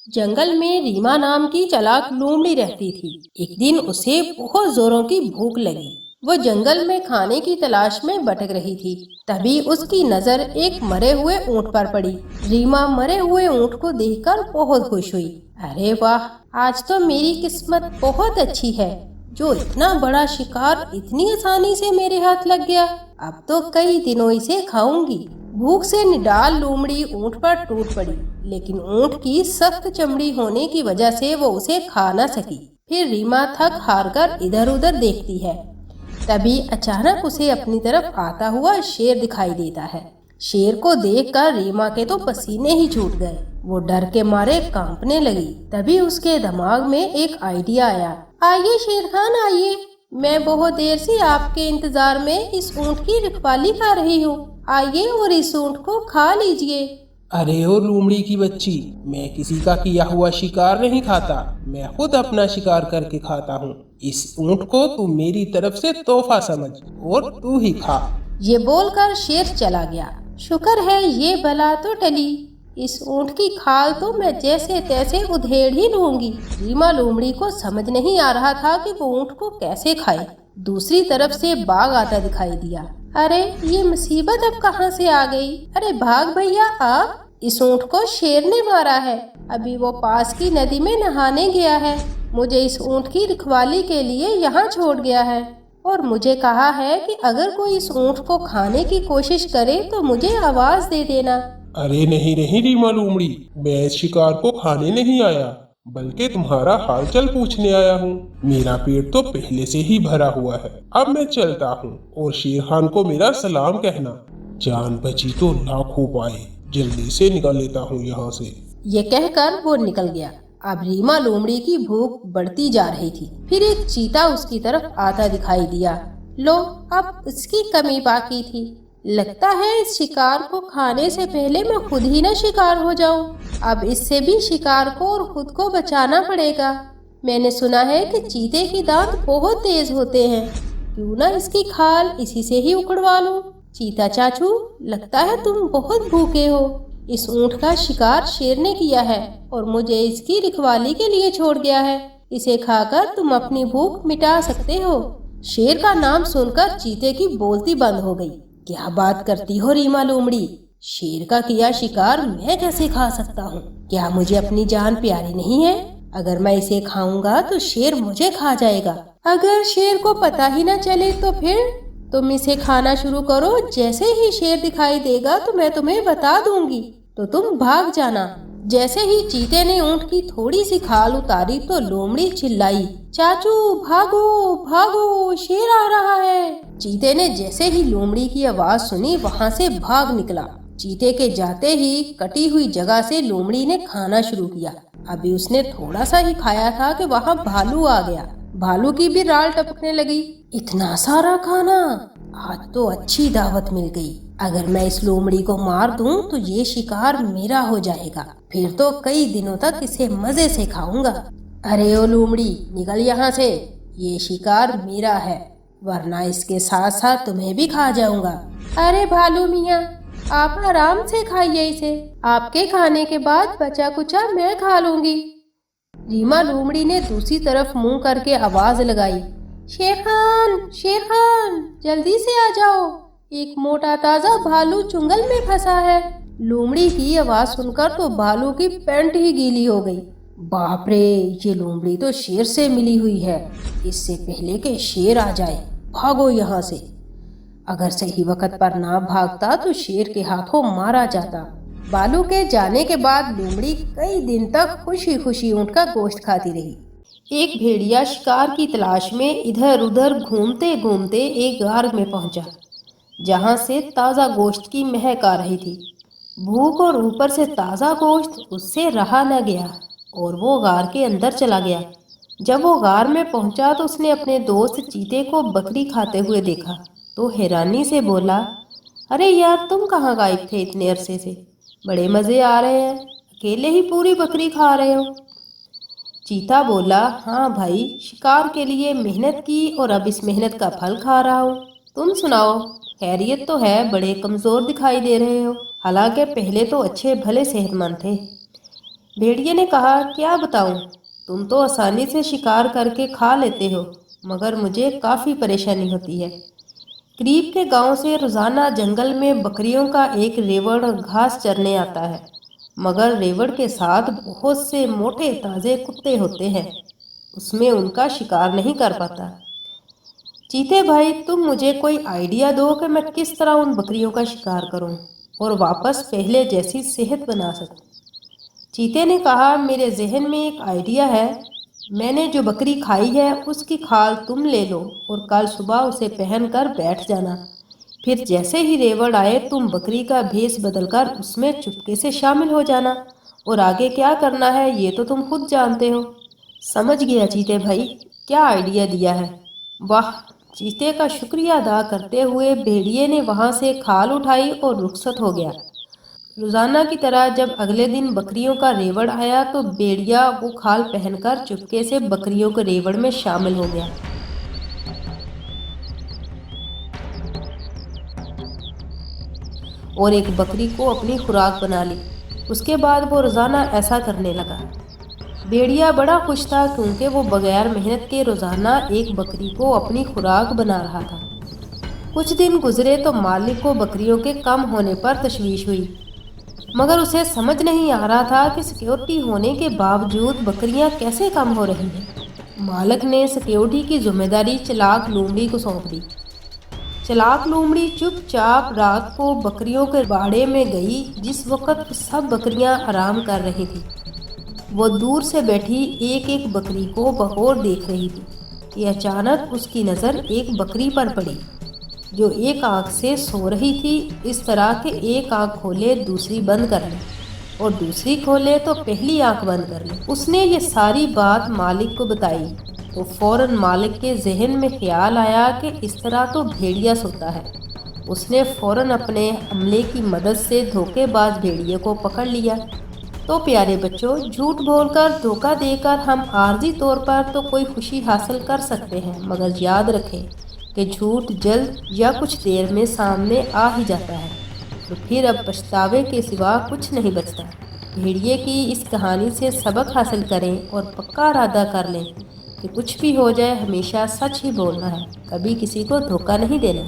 जंगल में रीमा नाम की चालाक लोमड़ी रहती थी। एक दिन उसे बहुत जोरों की भूख लगी। वो जंगल में खाने की तलाश में भटक रही थी। तभी उसकी नजर एक मरे हुए ऊंट पर पड़ी। रीमा मरे हुए ऊंट को देखकर बहुत खुश हुई। अरे वाह, आज तो मेरी किस्मत बहुत अच्छी है, जो इतना बड़ा शिकार इतनी आसानी से मेरे हाथ लग गया। अब तो कई दिनों इसे खाऊंगी। भूख से निडाल लोमड़ी ऊंट पर टूट पड़ी, लेकिन ऊंट की सख्त चमड़ी होने की वजह से वो उसे खा न सकी। फिर रीमा थक हार कर इधर उधर देखती है। तभी अचानक उसे अपनी तरफ आता हुआ शेर दिखाई देता है। शेर को देखकर रीमा के तो पसीने ही छूट गए। वो डर के मारे कांपने लगी। तभी उसके दिमाग में एक आइडिया आया। आइए शेर खान आइए, मैं बहुत देर से आपके इंतजार में इस ऊंट की रखवाली कर रही हूँ। आइए और इस ऊंट को खा लीजिए। अरे ओ लोमड़ी की बच्ची, मैं किसी का किया हुआ शिकार नहीं खाता, मैं खुद अपना शिकार करके खाता हूँ। इस ऊंट को तू मेरी तरफ से तोहफा समझ और तू ही खा। ये बोलकर शेर चला गया। शुक्र है ये बला तो टली। इस ऊंट की खाल तो मैं जैसे तैसे उधेड़ ही लूंगी। रीमा लोमड़ी को समझ नहीं आ रहा था कि वो ऊंट को कैसे खाए। दूसरी तरफ से बाघ आता दिखाई दिया। अरे ये मुसीबत अब कहाँ से आ गई? अरे भाग भैया आप, इस ऊंट को शेर ने मारा है। अभी वो पास की नदी में नहाने गया है। मुझे इस ऊंट की रखवाली के लिए यहाँ छोड़ गया है और मुझे कहा है कि अगर कोई इस ऊंट को खाने की कोशिश करे तो मुझे आवाज दे देना। अरे नहीं नहीं रीमा लोमड़ी, मैं इस शिकार को खाने नहीं आया, बल्कि तुम्हारा हालचाल पूछने आया हूँ। मेरा पेट तो पहले से ही भरा हुआ है। अब मैं चलता हूँ और शेर खान को मेरा सलाम कहना। जान बची तो लाखों पाए, जल्दी से निकल लेता हूँ यहाँ से। ये कहकर वो निकल गया। अब रीमा लोमड़ी की भूख बढ़ती जा रही थी। फिर एक चीता उसकी तरफ आता दिखाई दिया। लो, अब इसकी कमी बाकी थी। लगता है इस शिकार को खाने से पहले मैं खुद ही न शिकार हो जाऊं। अब इससे भी शिकार को और खुद को बचाना पड़ेगा। मैंने सुना है कि चीते के दांत बहुत तेज होते हैं। क्यों ना इसकी खाल इसी से ही उखड़वा लूं। चीता चाचू, लगता है तुम बहुत भूखे हो। इस ऊंट का शिकार शेर ने किया है और मुझे इसकी रखवाली के लिए छोड़ गया है। इसे खाकर तुम अपनी भूख मिटा सकते हो। शेर का नाम सुनकर चीते की बोलती बंद हो गई। क्या बात करती हो रीमा लोमड़ी? शेर का किया शिकार मैं कैसे खा सकता हूँ? क्या मुझे अपनी जान प्यारी नहीं है? अगर मैं इसे खाऊंगा तो शेर मुझे खा जाएगा। अगर शेर को पता ही न चले तो फिर तुम इसे खाना शुरू करो। जैसे ही शेर दिखाई देगा तो मैं तुम्हें बता दूंगी, तो तुम भाग जाना। जैसे ही चीते ने ऊंट की थोड़ी सी खाल उतारी तो लोमड़ी चिल्लाई, चाचू भागो भागो, शेर आ रहा है। चीते ने जैसे ही लोमड़ी की आवाज सुनी वहां से भाग निकला। चीते के जाते ही कटी हुई जगह से लोमड़ी ने खाना शुरू किया। अभी उसने थोड़ा सा ही खाया था कि वहां भालू आ गया। भालू की भी राल टपकने लगी। इतना सारा खाना, आज तो अच्छी दावत मिल गई। अगर मैं इस लोमड़ी को मार दूं तो ये शिकार मेरा हो जाएगा। फिर तो कई दिनों तक इसे मजे से खाऊंगा। अरे ओ लोमड़ी, निकल यहाँ से। ये शिकार मेरा है, वरना इसके साथ साथ तुम्हें भी खा जाऊंगा। अरे भालू मियाँ, आप आराम से खाइए इसे। आपके खाने के बाद बचा कुचा मैं खा लूंगी। रीमा लोमड़ी ने दूसरी तरफ मुंह करके आवाज लगाई, शेर खान, जल्दी से आ जाओ। एक मोटा ताजा भालू चुंगल में फंसा है। लोमड़ी की आवाज सुनकर तो भालू की पैंट ही गीली हो गई। बाप रे, ये लोमड़ी तो शेर से मिली हुई है। इससे पहले कि शेर आ जाए, भागो यहाँ से। अगर सही वक्त पर ना भागता तो शेर के हाथों मारा जाता। भालू के जाने के बाद लोमड़ी कई दिन तक खुशी खुशी ऊंट का गोश्त खाती रही। एक भेड़िया शिकार की तलाश में इधर उधर घूमते घूमते एक गार में पहुंचा, जहां से ताज़ा गोश्त की महक आ रही थी। भूख और ऊपर से ताज़ा गोश्त उससे रहा न गया और वो गार के अंदर चला गया। जब वो गार में पहुंचा तो उसने अपने दोस्त चीते को बकरी खाते हुए देखा तो हैरानी से बोला, अरे यार, तुम कहाँ गायब थे इतने अरसे से? बड़े मज़े आ रहे हैं, अकेले ही पूरी बकरी खा रहे हो। चीता बोला, हाँ भाई, शिकार के लिए मेहनत की और अब इस मेहनत का फल खा रहा हूँ। तुम सुनाओ, खैरियत तो है? बड़े कमज़ोर दिखाई दे रहे हो। हालांकि पहले तो अच्छे भले सेहतमंद थे। भेड़िए ने कहा, क्या बताऊं, तुम तो आसानी से शिकार करके खा लेते हो, मगर मुझे काफ़ी परेशानी होती है। करीब के गांव से रोजाना जंगल में बकरियों का एक रेवड़ घास चरने आता है, मगर रेवड़ के साथ बहुत से मोटे ताजे कुत्ते होते हैं, उसमें उनका शिकार नहीं कर पाता। चीते भाई, तुम मुझे कोई आइडिया दो कि मैं किस तरह उन बकरियों का शिकार करूं और वापस पहले जैसी सेहत बना सकूं। चीते ने कहा, मेरे जहन में एक आइडिया है। मैंने जो बकरी खाई है उसकी खाल तुम ले लो और कल सुबह उसे पहनकर बैठ जाना। फिर जैसे ही रेवड़ आए तुम बकरी का भेष बदलकर उसमें चुपके से शामिल हो जाना, और आगे क्या करना है ये तो तुम खुद जानते हो। समझ गया चीते भाई, क्या आइडिया दिया है, वाह। चीते का शुक्रिया अदा करते हुए भेड़िए ने वहां से खाल उठाई और रुखसत हो गया। रोजाना की तरह जब अगले दिन बकरियों का रेवड़ आया तो भेड़िया वो खाल पहनकर चुपके से बकरियों के रेवड़ में शामिल हो गया। और एक बकरी को अपनी खुराक बना ली। उसके बाद वो रोजाना ऐसा करने लगा। भेड़िया बड़ा खुश था क्योंकि वो बगैर मेहनत के रोजाना एक बकरी को अपनी खुराक बना रहा था। कुछ दिन गुजरे तो मालिक को बकरियों के कम होने पर तशवीश हुई, मगर उसे समझ नहीं आ रहा था कि सिक्योरिटी होने के बावजूद बकरियां कैसे कम हो रही हैं। मालिक ने सिक्योरिटी की जिम्मेदारी चलाक लोमड़ी को सौंप दी। चलाक लोमड़ी चुपचाप रात को बकरियों के बाड़े में गई जिस वक्त सब बकरियां आराम कर रही थी। वो दूर से बैठी एक एक बकरी को बगौर देख रही थी कि अचानक उसकी नज़र एक बकरी पर पड़ी जो एक आंख से सो रही थी। इस तरह के एक आंख खोले दूसरी बंद कर ले और दूसरी खोले तो पहली आंख बंद कर ले। उसने ये सारी बात मालिक को बताई तो फौरन मालिक के जहन में ख्याल आया कि इस तरह तो भेड़िया सोता है। उसने फौरन अपने अमले की मदद से धोखेबाज भेड़िए को पकड़ लिया। तो प्यारे बच्चों, झूठ बोलकर धोखा देकर हम आर्जी तौर पर तो कोई खुशी हासिल कर सकते हैं, मगर याद रखें कि झूठ जल्द या कुछ देर में सामने आ ही जाता है, तो फिर अब पछतावे के सिवा कुछ नहीं बचता। भेड़िए की इस कहानी से सबक हासिल करें और पक्का इरादा कर लें कि कुछ भी हो जाए हमेशा सच ही बोलना है, कभी किसी को धोखा नहीं देना।